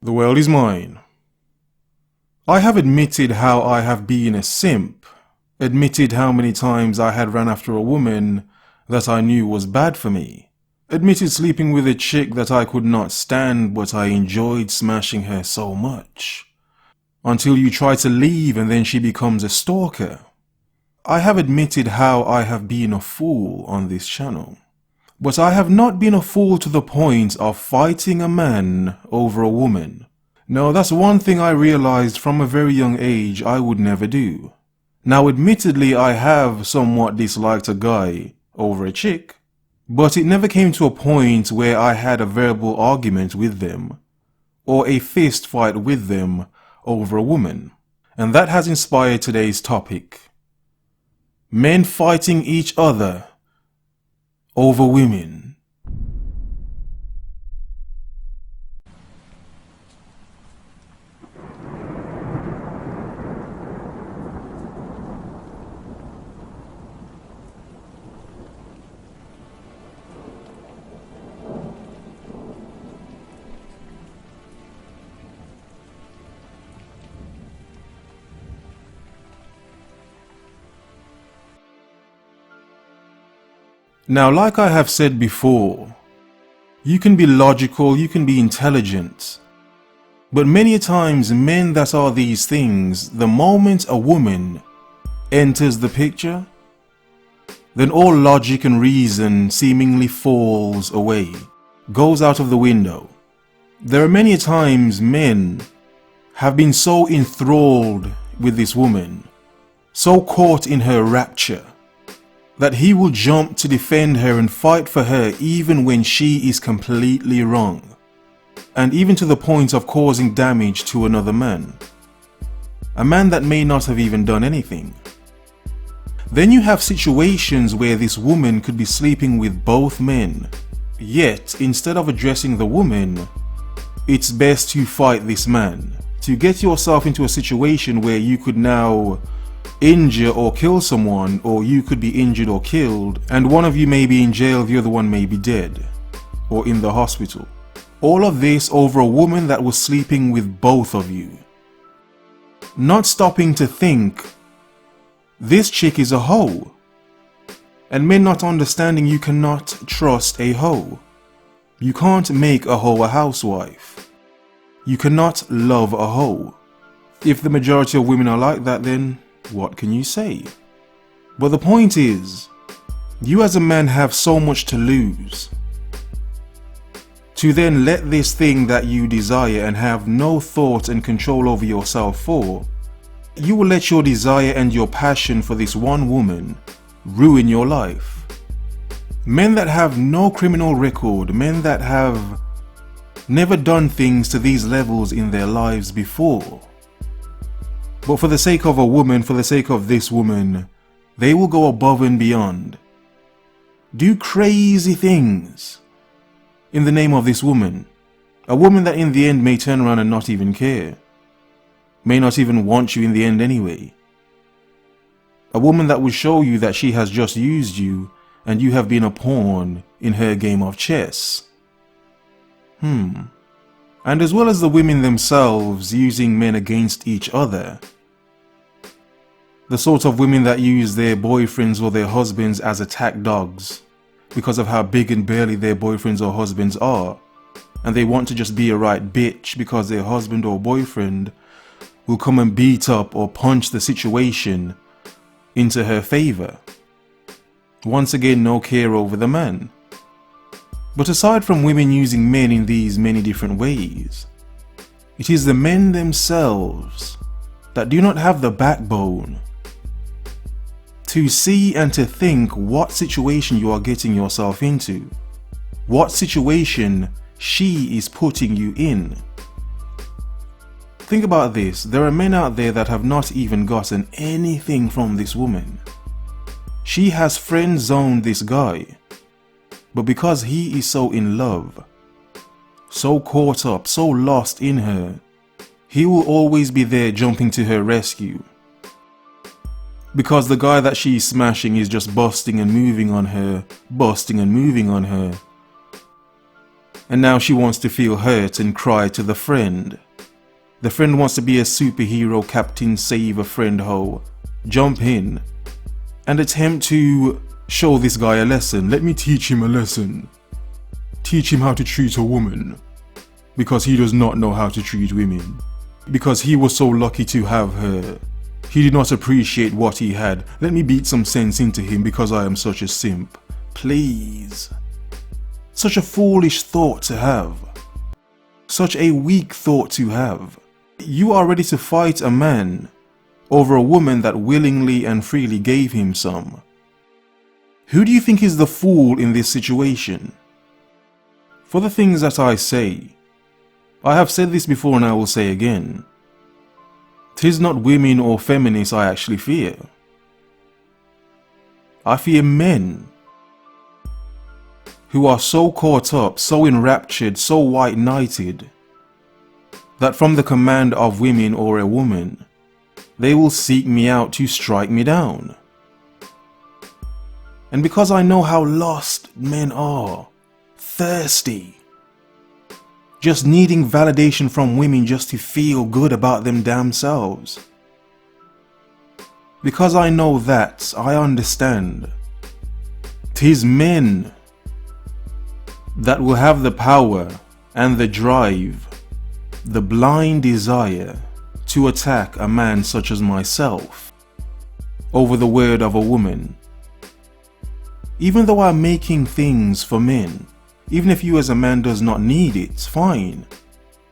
The world is mine. I have admitted how I have been a simp, admitted how many times I had ran after a woman that I knew was bad for me, admitted sleeping with a chick that I could not stand but I enjoyed smashing her so much. Until you try to leave and then she becomes a stalker. I have admitted how I have been a fool on this channel. But I have not been a fool to the point of fighting a man over a woman. No, that's one thing I realized from a very young age I would never do. Now admittedly I have somewhat disliked a guy over a chick, but it never came to a point where I had a verbal argument with them, or a fist fight with them over a woman. And that has inspired today's topic. Men fighting each other over women. Now, like I have said before, you can be logical, you can be intelligent, but many a times men that are these things, the moment a woman enters the picture, then all logic and reason seemingly falls away, goes out of the window. There are many a times men have been so enthralled with this woman, so caught in her rapture, that he will jump to defend her and fight for her even when she is completely wrong, and even to the point of causing damage to another man, a man that may not have even done anything. Then you have situations where this woman could be sleeping with both men, yet instead of addressing the woman, it's best to fight this man, to get yourself into a situation where you could now injure or kill someone, or you could be injured or killed, and one of you may be in jail, the other one may be dead or in the hospital. All of this over a woman that was sleeping with both of you. Not stopping to think, this chick is a hoe. And men not understanding you cannot trust a hoe. You can't make a hoe a housewife. You cannot love a hoe. If the majority of women are like that, then what can you say? But the point is, you as a man have so much to lose. To then let this thing that you desire and have no thought and control over yourself for, you will let your desire and your passion for this one woman ruin your life. Men that have no criminal record, men that have never done things to these levels in their lives before, but for the sake of a woman, for the sake of this woman, they will go above and beyond. Do crazy things in the name of this woman. A woman that in the end may turn around and not even care. May not even want you in the end anyway. A woman that will show you that she has just used you and you have been a pawn in her game of chess. And as well as the women themselves using men against each other. The sort of women that use their boyfriends or their husbands as attack dogs because of how big and burly their boyfriends or husbands are, and they want to just be a right bitch because their husband or boyfriend will come and beat up or punch the situation into her favor. Once again, no care over the man. But aside from women using men in these many different ways, it is the men themselves that do not have the backbone to see and to think what situation you are getting yourself into, what situation she is putting you in. Think about this, there are men out there that have not even gotten anything from this woman. She has friend zoned this guy, but because he is so in love, so caught up, so lost in her, he will always be there jumping to her rescue. Because the guy that she's smashing is just busting and moving on her, busting and moving on her. And now she wants to feel hurt and cry to the friend. The friend wants to be a superhero, captain, save a friend ho, jump in, and attempt to show this guy a lesson. Let me teach him a lesson. Teach him how to treat a woman. Because he does not know how to treat women. Because he was so lucky to have her. He did not appreciate what he had. Let me beat some sense into him because I am such a simp. Please. Such a foolish thought to have. Such a weak thought to have. You are ready to fight a man over a woman that willingly and freely gave him some. Who do you think is the fool in this situation? For the things that I say, I have said this before and I will say again. 'Tis not women or feminists I actually fear. I fear men who are so caught up, so enraptured, so white-knighted, that from the command of women or a woman, they will seek me out to strike me down. And because I know how lost men are, thirsty, just needing validation from women just to feel good about them damn selves. Because I know that, I understand. 'Tis men that will have the power and the drive, the blind desire to attack a man such as myself over the word of a woman. Even though I'm making things for men, even if you as a man does not need it, fine.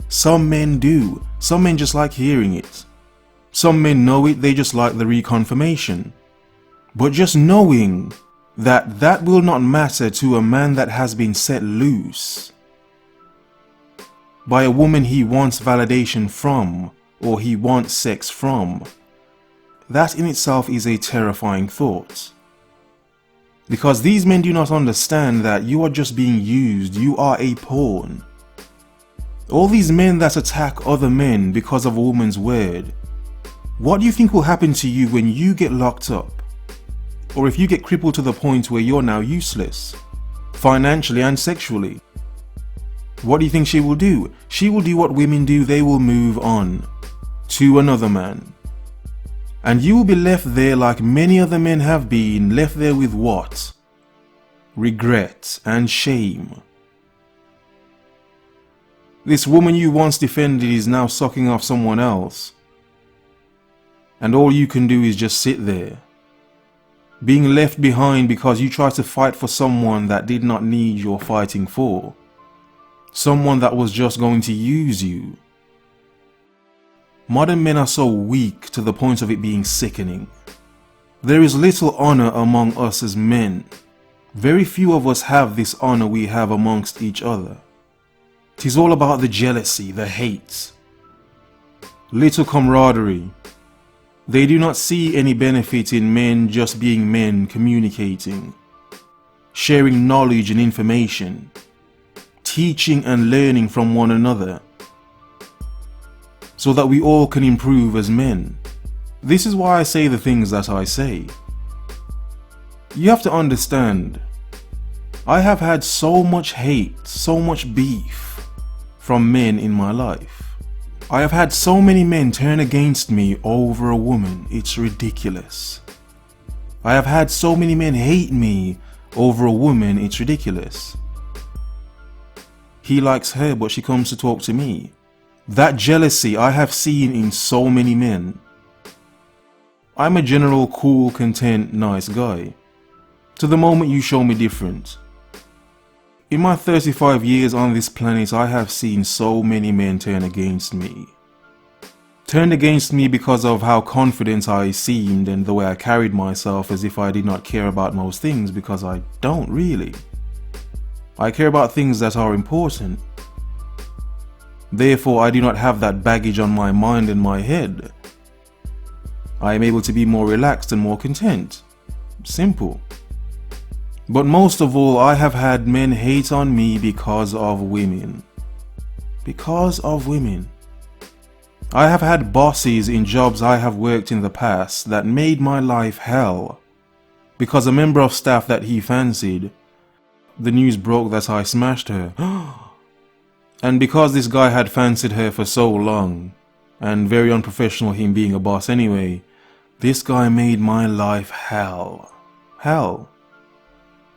Some men do. Some men just like hearing it. Some men know it, they just like the reconfirmation. But just knowing that that will not matter to a man that has been set loose by a woman he wants validation from, or he wants sex from, that in itself is a terrifying thought. Because these men do not understand that you are just being used, you are a pawn. All these men that attack other men because of a woman's word, what do you think will happen to you when you get locked up? Or if you get crippled to the point where you're now useless, financially and sexually? What do you think she will do? She will do what women do, they will move on to another man. And you will be left there like many other men have been, left there with what? Regret and shame. This woman you once defended is now sucking off someone else. And all you can do is just sit there, being left behind because you tried to fight for someone that did not need your fighting for. Someone that was just going to use you. Modern men are so weak to the point of it being sickening. There is little honor among us as men. Very few of us have this honor we have amongst each other. It is all about the jealousy, the hate. Little camaraderie. They do not see any benefit in men just being men, communicating, sharing knowledge and information, teaching and learning from one another, so that we all can improve as men. This is why I say the things that I say. You have to understand, I have had so much hate, so much beef from men in my life. I have had so many men turn against me over a woman, it's ridiculous. I have had so many men hate me over a woman, it's ridiculous. He likes her, but she comes to talk to me. That jealousy I have seen in so many men. I'm a general cool, content, nice guy. To the moment you show me different. In my 35 years on this planet, I have seen so many men turn against me. Turned against me because of how confident I seemed and the way I carried myself, as if I did not care about most things, because I don't really. I care about things that are important. Therefore, I do not have that baggage on my mind and my head. I am able to be more relaxed and more content. Simple. But most of all, I have had men hate on me because of women. Because of women. I have had bosses in jobs I have worked in the past that made my life hell. Because a member of staff that he fancied, the news broke that I smashed her. And because this guy had fancied her for so long, and very unprofessional him being a boss anyway, this guy made my life hell. Hell.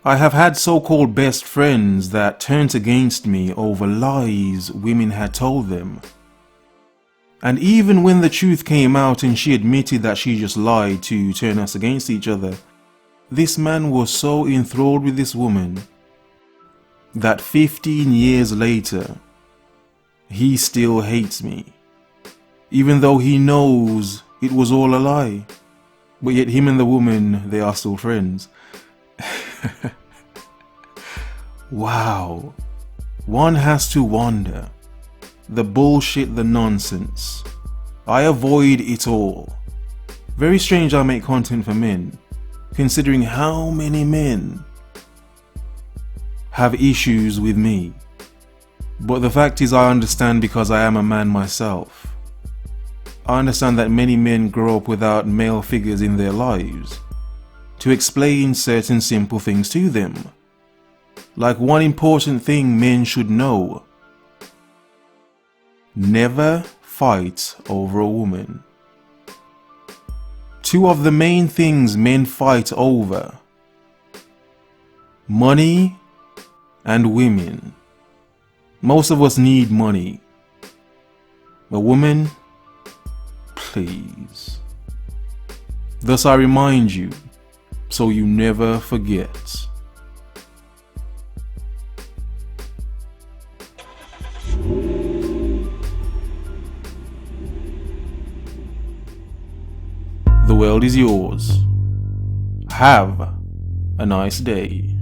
I have had so-called best friends that turned against me over lies women had told them. And even when the truth came out and she admitted that she just lied to turn us against each other, this man was so enthralled with this woman that 15 years later, he still hates me. Even though he knows it was all a lie. But yet him and the woman, they are still friends. Wow. One has to wonder. The bullshit, the nonsense. I avoid it all. Very strange I make content for men, considering how many men have issues with me. But the fact is, I understand because I am a man myself. I understand that many men grow up without male figures in their lives to explain certain simple things to them. Like one important thing men should know: never fight over a woman. Two of the main things men fight over: money and women. Most of us need money. A woman, please. Thus I remind you, so you never forget. The world is yours. Have a nice day.